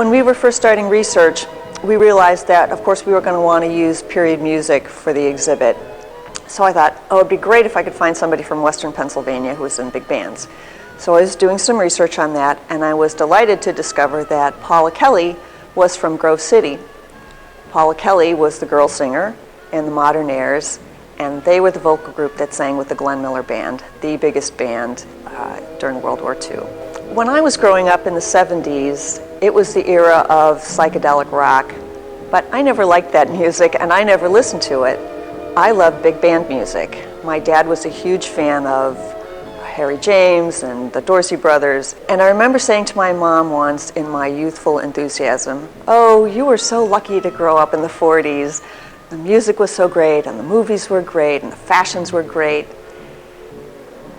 When we were first starting research, we realized that, of course, we were going to want to use period music for the exhibit. So I thought, oh, it'd be great if I could find somebody from Western Pennsylvania who was in big bands. So I was doing some research on that, and I was delighted to discover that Paula Kelly was from Grove City. Paula Kelly was the girl singer in the Modernaires, and they were the vocal group that sang with the Glenn Miller Band, the biggest band during World War II. When I was growing up in the 70s, it was the era of psychedelic rock, but I never liked that music and I never listened to it. I love big band music. My dad was a huge fan of Harry James and the Dorsey Brothers, and I remember saying to my mom once in my youthful enthusiasm, "Oh, you were so lucky to grow up in the 40s. The music was so great and the movies were great and the fashions were great."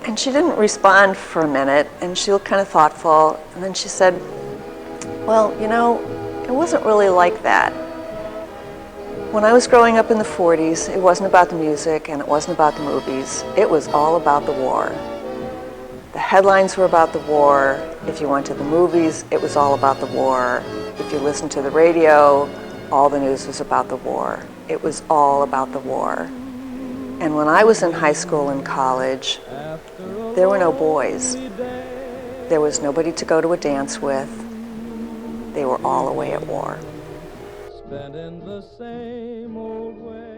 And she didn't respond for a minute, and she looked kind of thoughtful, and then she said, "Well, you know, it wasn't really like that. When I was growing up in the 40s, it wasn't about the music and it wasn't about the movies. It was all about the war. The headlines were about the war. If you went to the movies, it was all about the war. If you listened to the radio, all the news was about the war. It was all about the war. And when I was in high school and college, there were no boys. There was nobody to go to a dance with. They were all away at war." Spending the same old way.